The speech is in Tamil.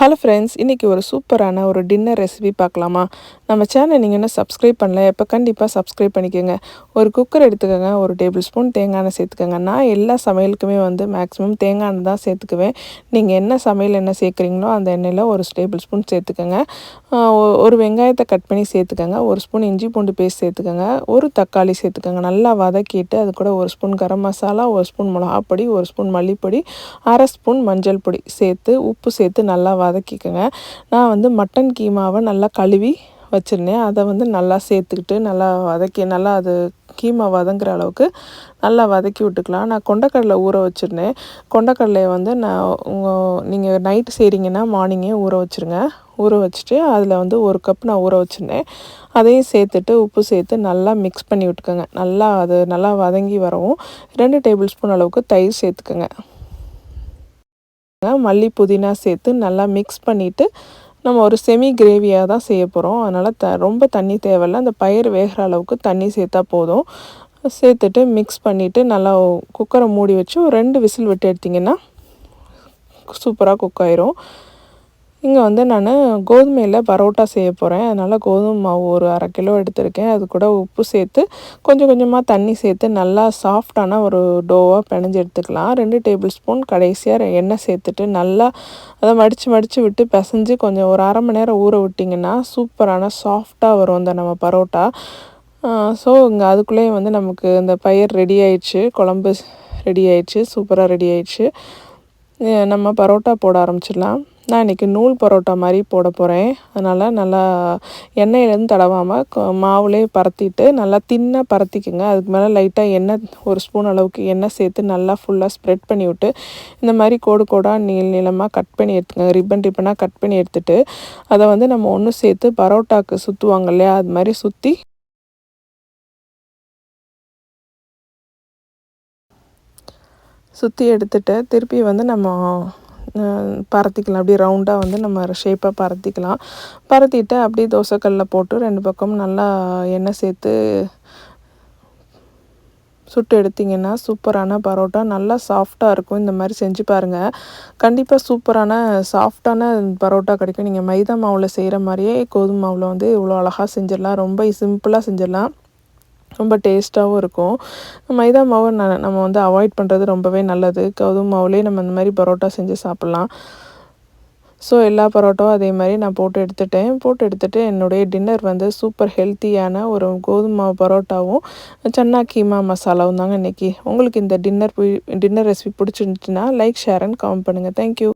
ஹலோ ஃப்ரெண்ட்ஸ், இன்றைக்கி ஒரு சூப்பரான ஒரு டின்னர் ரெசிபி பார்க்கலாமா? நம்ம சேனல் நீங்கள் இன்னும் சப்ஸ்கிரைப் பண்ணல, இப்போ கண்டிப்பாக சப்ஸ்கிரைப் பண்ணிக்கோங்க. ஒரு குக்கர் எடுத்துக்கோங்க, ஒரு டேபிள் ஸ்பூன் தேங்காய் எண்ணெய் சேர்த்துக்கோங்க. நான் எல்லா சமையலுக்குமே மேக்ஸிமம் தேங்காய் எண்ணெய் தான் சேர்த்துக்குவேன். நீங்கள் என்ன சமையல் எண்ணெய் சேர்க்குறீங்களோ அந்த எண்ணெயில் ஒரு டேபிள் ஸ்பூன் சேர்த்துக்கோங்க. ஒரு வெங்காயத்தை கட் பண்ணி சேர்த்துக்கோங்க. ஒரு ஸ்பூன் இஞ்சி பூண்டு பேஸ்ட் சேர்த்துக்கோங்க. ஒரு தக்காளி சேர்த்துக்கோங்க. நல்லா வதக்கிட்டு அது கூட ஒரு ஸ்பூன் கரம் மசாலா, ஒரு ஸ்பூன் மிளகாப்பொடி, ஒரு ஸ்பூன் மல்லிப்பொடி, அரை ஸ்பூன் மஞ்சள் பொடி சேர்த்து உப்பு சேர்த்து நல்லா வதக்கிக்கோங்க. நான் மட்டன் கீமாவை நல்லா கழுவி வச்சுருந்தேன். அதை நல்லா சேர்த்துக்கிட்டு நல்லா அது கீமா வதங்குற அளவுக்கு நல்லா வதக்கி விட்டுக்கலாம். நான் கொண்டக்கடலை ஊற வச்சுருந்தேன். கொண்டக்கடலையை நீங்கள் நைட்டு செய்கிறீங்கன்னா மார்னிங்கே ஊற வச்சுருங்க. ஊற வச்சுட்டு அதில் ஒரு கப் நான் ஊற வச்சுருந்தேன். அதையும் சேர்த்துட்டு உப்பு சேர்த்து நல்லா மிக்ஸ் பண்ணி விட்டுக்கோங்க. நல்லா வதங்கி வரவும் 2 டேபிள் ஸ்பூன் அளவுக்கு தயிர் சேர்த்துக்கோங்க. மல்லி புதினா சேர்த்து நல்லா மிக்ஸ் பண்ணிவிட்டு நம்ம ஒரு செமி கிரேவியாக தான் செய்ய போகிறோம். அதனால் ரொம்ப தண்ணி தேவையில்லை. அந்த பயிர் வேகிற அளவுக்கு தண்ணி சேர்த்தா போதும். சேர்த்துட்டு மிக்ஸ் பண்ணிவிட்டு நல்லா குக்கரை மூடி வச்சு ஒரு 2 விசில் விட்டு எடுத்திங்கன்னா சூப்பராக குக் ஆயிரும். இங்கே நான் கோதுமையில் பரோட்டா செய்ய போகிறேன். அதனால் கோதுமை மாவு ஒரு 1/2 கிலோ எடுத்திருக்கேன். அது கூட உப்பு சேர்த்து கொஞ்சம் கொஞ்சமாக தண்ணி சேர்த்து நல்லா சாஃப்டான ஒரு டோவாக பிணைஞ்சு எடுத்துக்கலாம். 2 டேபிள் ஸ்பூன் கடைசியாக எண்ணெய் சேர்த்துட்டு நல்லா அதை மடித்து விட்டு பிசைஞ்சு கொஞ்சம் ஒரு 1/2 மணி நேரம் ஊற விட்டிங்கன்னா சூப்பரான சாஃப்டாக வரும் இந்த நம்ம பரோட்டா. ஸோ இங்கே அதுக்குள்ளேயே நமக்கு இந்த பயிர் ரெடி ஆயிடுச்சு, குழம்பு ரெடி ஆயிடுச்சு, சூப்பராக ரெடி ஆயிடுச்சு. நம்ம பரோட்டா போட ஆரம்பிச்சிடலாம். நான் இன்றைக்கி நூல் பரோட்டா மாதிரி போட போகிறேன். அதனால் நல்லா எண்ணெயிலேருந்து தடவாமல் மாவுலேயே பரத்திட்டு நல்லா தின்னாக பரத்திக்குங்க. அதுக்கு மேலே லைட்டாக எண்ணெய் ஒரு ஸ்பூன் அளவுக்கு எண்ணெய் சேர்த்து நல்லா ஃபுல்லாக ஸ்ப்ரெட் பண்ணி விட்டு இந்த மாதிரி கோடாக நீளமாக கட் பண்ணி எடுத்துக்கோங்க. ரிப்பனாக கட் பண்ணி எடுத்துகிட்டு அதை நம்ம ஒன்று சேர்த்து பரோட்டாவுக்கு சுற்றுவாங்க இல்லையா, அது மாதிரி சுற்றி எடுத்துகிட்டு திருப்பி நம்ம பரத்திக்கலாம். அப்படியே ரவுண்டாக நம்ம ஷேப்பாக பரத்திட்டு அப்படியே தோசைக்கல்லில் போட்டு 2 பக்கமும் நல்லா எண்ணெய் சேர்த்து சுட்டு எடுத்திங்கன்னா சூப்பரான பரோட்டா நல்லா சாஃப்டாக இருக்கும். இந்த மாதிரி செஞ்சு பாருங்கள். கண்டிப்பாக சூப்பரான சாஃப்டான பரோட்டா கிடைக்கும். நீங்கள் மைதா மாவில் செய்கிற மாதிரியே கோதுமை மாவில் இவ்வளோ அழகாக செஞ்சிடலாம். ரொம்ப சிம்பிளாக செஞ்சிடலாம். ரொம்ப டேஸ்ட்டாகவும் இருக்கும். மைதா மாவை நம்ம அவாய்ட் பண்ணுறது ரொம்பவே நல்லது. கோதுமை மாவுலேயே நம்ம இந்த மாதிரி பரோட்டா செஞ்சு சாப்பிட்லாம். ஸோ எல்லா பரோட்டாவும் அதே மாதிரி நான் போட்டு எடுத்துகிட்டு என்னுடைய டின்னர் சூப்பர் ஹெல்த்தியான ஒரு கோதுமை மாவு பரோட்டாவும் சன்னா கீமா மசாலாவும் தாங்க இன்றைக்கி. உங்களுக்கு இந்த டின்னர் ரெசிபி பிடிச்சிருந்துச்சுன்னா லைக், ஷேர் அண்ட் கமெண்ட் பண்ணுங்கள். தேங்க்யூ.